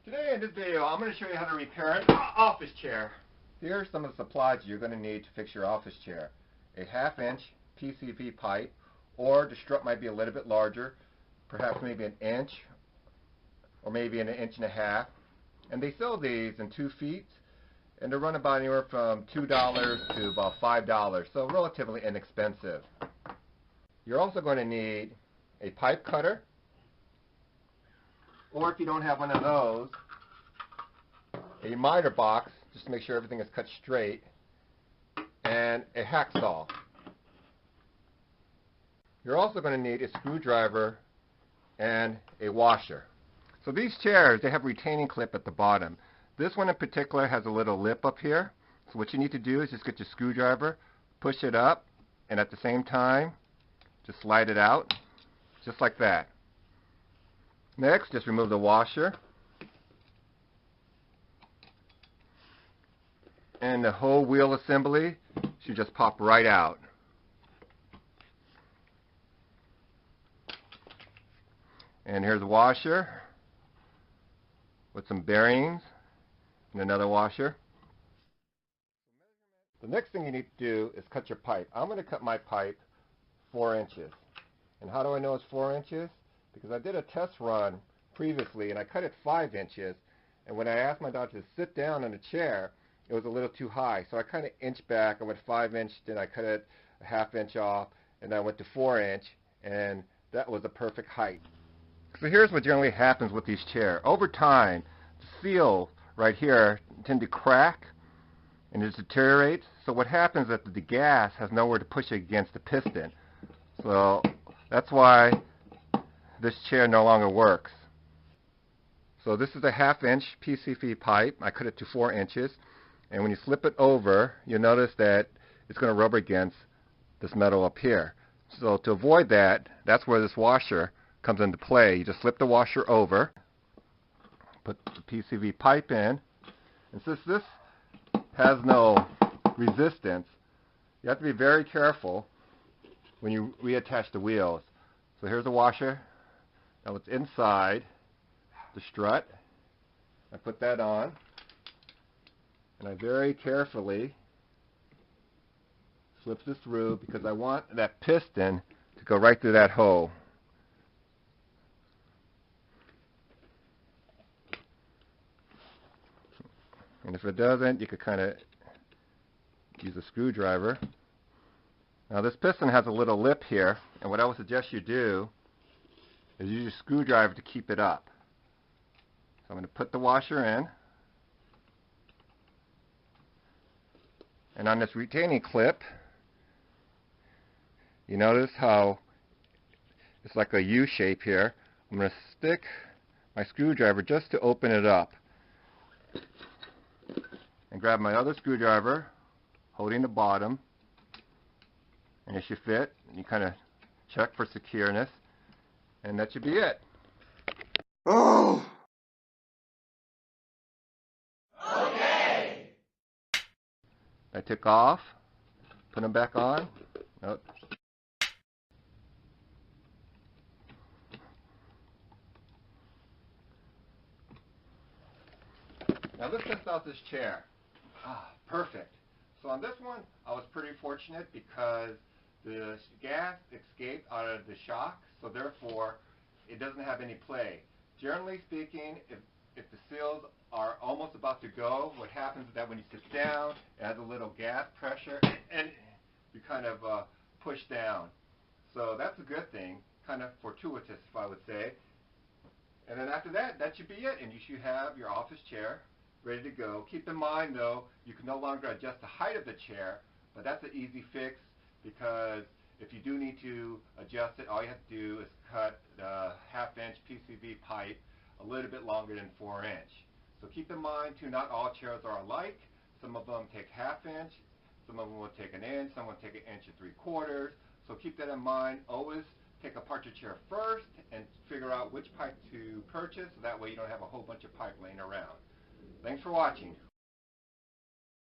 Today in this video, I'm going to show you how to repair an office chair. Here are some of the supplies you're going to need to fix your office chair. A 1/2-inch PVC pipe, or the strut might be a little bit larger, perhaps maybe an inch, or maybe an 1.5 inches. And they sell these in 2 feet, and they run about anywhere from $2 to about $5, so relatively inexpensive. You're also going to need a pipe cutter, or if you don't have one of those, a miter box, just to make sure everything is cut straight, and a hacksaw. You're also going to need a screwdriver and a washer. So these chairs, they have a retaining clip at the bottom. This one in particular has a little lip up here. So what you need to do is just get your screwdriver, push it up, and at the same time, just slide it out, just like that. Next, just remove the washer. And the whole wheel assembly should just pop right out. And here's a washer with some bearings and another washer. The next thing you need to do is cut your pipe. I'm going to cut my pipe 4 inches. And how do I know it's 4 inches? Because I did a test run previously and I cut it 5 inches, and when I asked my daughter to sit down in a chair, it was a little too high, so I kind of inched back. I went 5 inch, then I cut it a 1/2 inch off, and I went to 4 inch, and that was the perfect height. So here's what generally happens with these chairs. Over time, the seals right here tend to crack and it deteriorates. So what happens is that the gas has nowhere to push it against the piston. So that's why this chair no longer works. So this is a 1/2 inch PVC pipe. I cut it to 4 inches. And when you slip it over, you'll notice that it's going to rub against this metal up here. So to avoid that, that's where this washer comes into play. You just slip the washer over, put the PVC pipe in, and since this has no resistance, you have to be very careful when you reattach the wheels. So here's the washer. Now it's inside the strut. I put that on, and I very carefully slip this through because I want that piston to go right through that hole. And if it doesn't, you could kind of use a screwdriver. Now this piston has a little lip here, and what I would suggest you do is use your screwdriver to keep it up. So I'm going to put the washer in, and on this retaining clip, you notice how it's like a U shape here. I'm going to stick my screwdriver just to open it up, and grab my other screwdriver holding the bottom, and it should fit. You kind of check for secureness, and that should be it. Oh! Okay! I took off, put them back on. Nope. Now let's test out this chair. Perfect. So on this one, I was pretty fortunate because the gas escaped out of the shock, so therefore it doesn't have any play. Generally speaking, if the seals are almost about to go, what happens is that when you sit down, it has a little gas pressure and you kind of push down. So that's a good thing, kind of fortuitous, if I would say. And then after that, that should be it, and you should have your office chair ready to go. Keep in mind though, you can no longer adjust the height of the chair, but that's an easy fix, because if you do need to adjust it, all you have to do is cut the 1/2 inch PVC pipe a little bit longer than 4 inch. So keep in mind too, not all chairs are alike. Some of them take 1/2 inch, some of them will take 1 inch, some will take 1 3/4 inches. So keep that in mind. Always take apart your chair first and figure out which pipe to purchase, so that way you don't have a whole bunch of pipe laying around. Thanks for watching.